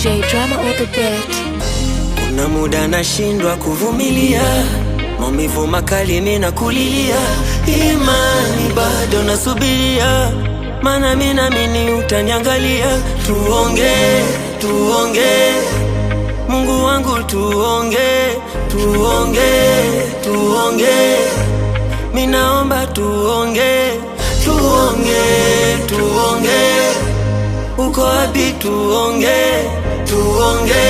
DJ Drama on the beat. Kuna muda nashindwa kuvumilia, maumivu makali mimi nakulilia, imani bado nasubiria, maana mimi naamini utaniangalia. Tuonge, tuonge, Mungu wangu tuonge, tuonge, tuonge, mimi naomba tuonge, tuonge, tuonge, uko wapi tuonge, tuonge,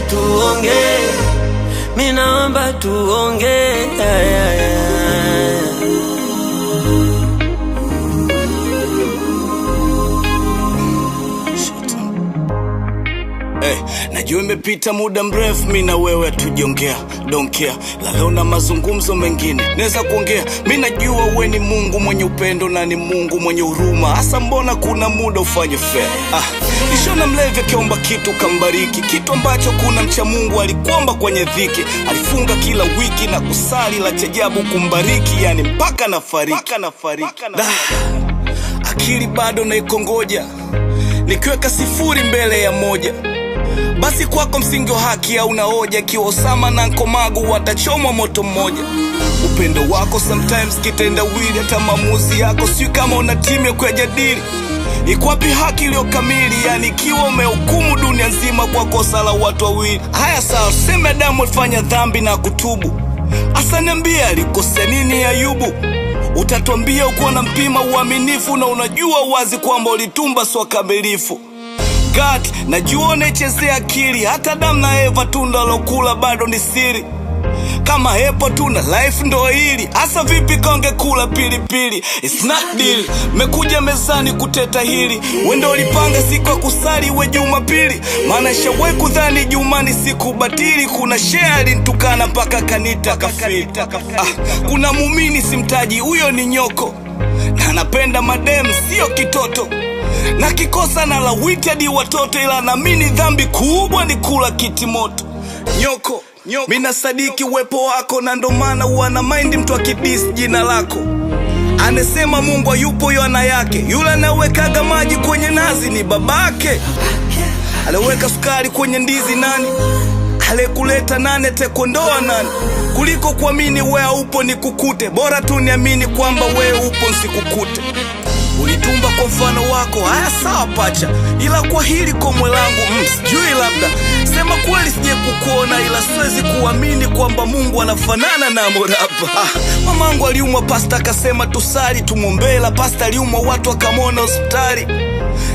tuonge, mimi naomba tuonge. Najua imepita muda mrefu mimi na wewe tujiongea, don't care. La leo na mazungumzo mengine naweza kuongea. Mimi najua wewe ni Mungu mwenye upendo na ni Mungu mwenye huruma. Hasa mbona kuna muda ufanye fair? Nishona mlevi akiomba kitu kambariki, kitu ambacho kuna mcha Mungu alikuomba kwenye dhiki. Alifunga kila wiki na kusali la chajabu kumbariki, yani mpaka nafariki. Akili bado naikongoja, nikiweka sifuri mbele ya moja. Basi kwako msingi wa haki hauna hoja, kiwa Osama na Nkomagu watachomwa moto mmoja. Upendo wako sometimes kitendawili, hata maamuzi yako sio kama una timu ya kujadili. Iko wapi haki iliyo kamili, yani ikiwa umehukumu dunia nzima kwa kosa la watu wawili? Haya sawa, sema Adamu alifanya dhambi na kutubu, asa niambie alikosea nini Ayubu? Utatuambia uko na mpima uaminifu na unajua wazi kwamba ulitumba sio kamilifu. God, najua unachezea akili, hata Adam na Eva tunda lokula bado ni siri. Kama hepo tuna life ndo hili, asa vipi konge kula pilipili? It's not deal, mekuja mezani kuteta hili. Wendo ulipanga siku ya kusali we Jumapili, maana shawe kudhani Jumani siku batili. Kuna share nitukana mpaka kanita kafiri. Kuna muumini simtaji, huyo ni nyoko, na anapenda madem sio kitoto, na kikosa na lawiti hadi watoto, ila naamini dhambi kubwa ni kula kitimoto. Nyoko, mina sadiki uwepo wako, na ndo maana wana mind mtu akidis jina lako. Anesema Mungu hayupo yana yake, yule anawekaga maji kwenye nazi ni babake. Aleweka sukari kwenye ndizi nani? Alekuleta nane tekondoa nani? Kuliko kuamini wewe upo ni kukute, bora tu niamini kwamba wewe upo nsikukute. Ulitumba kwa mfano wako, haya sawa pacha, ila kwa hili komwe langu sijui, labda sema kweli sije kukuona, ila siwezi kuamini kwamba Mungu anafanana na morapa. Mamangu aliumwa, pasta akasema tusali tumuombela, pasta aliumwa watu akamwona hospitali.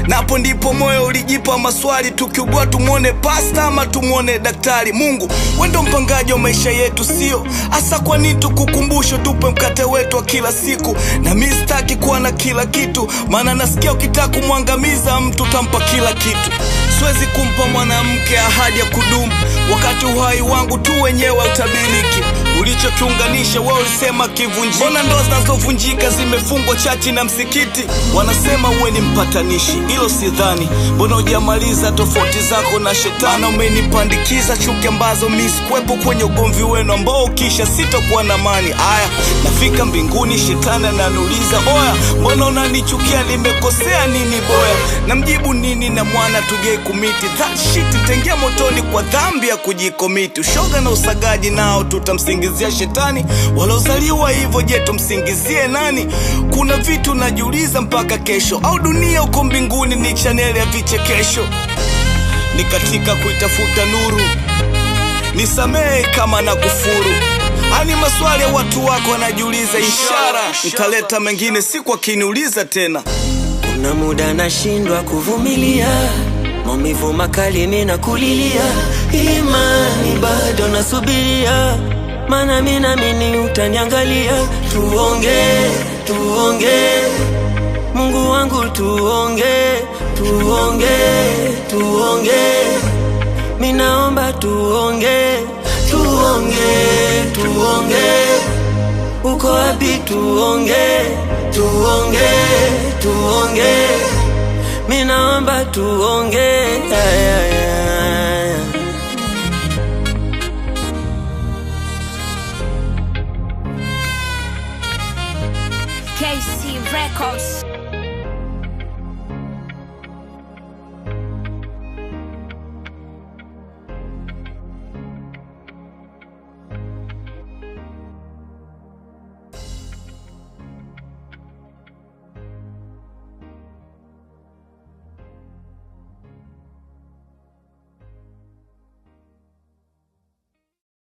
Napo ndipo moyo ulijipa maswali, tukiugua tumuone pasta ama tumuone daktari. Mungu, wewe ndo mpangaji wa maisha yetu sio? Asa kwa nini tukukumbusho tupe mkate wetu wa kila siku? Na mimi sitaki kuwa na kila kitu, maana nasikia ukitaka kumwangamiza mtu tampa kila kitu. Siwezi kumpa mwanamke ahadi ya kudumu, wakati uhai wangu tu wenyewe utabiriki. Ulichokiunganisha wewe ulisema kivunjike. Mbona ndoa zinazovunjika zimefungwa chachi na msikiti? Wanasema uwe ni mpatanishi, hilo sidhani. Mbona hujamaliza tofauti zako na shetani? Umenipandikiza chuki ambazo mimi sikuwepo kwenye ugomvi wenu, ambao kisha sitakuwa na amani. Aya, nafika mbinguni shetani ananiuliza, oya mbona unanichukia, nimekosea nini boya? Namjibu nini na mwana tujei kumiti? That shit tengia motoni kwa dhambi ya kujikomiti. Ushoga na usagaji nao tutamsingizia shetani, walozaliwa hivyo je tumsingizie nani? Kuna vitu najiuliza mpaka kesho, au dunia uko mbinguni ni channel ya vichekesho? Ni katika kuitafuta nuru, nisamehe kama na kufuru. Ani maswali ya watu wako wanajiuliza, ishara nitaleta mengine siku akiniuliza tena. Kuna muda nashindwa kuvumilia, maumivu makali mimi nakulilia, imani bado nasubiria, maana mimi naamini utaniangalia. Tuonge, tuonge, Mungu wangu tuonge, tuonge, tuonge, mimi naomba tuonge, tuonge, tuonge, uko wapi tuonge, tuonge, tuonge, mimi naomba tuonge. KC Records.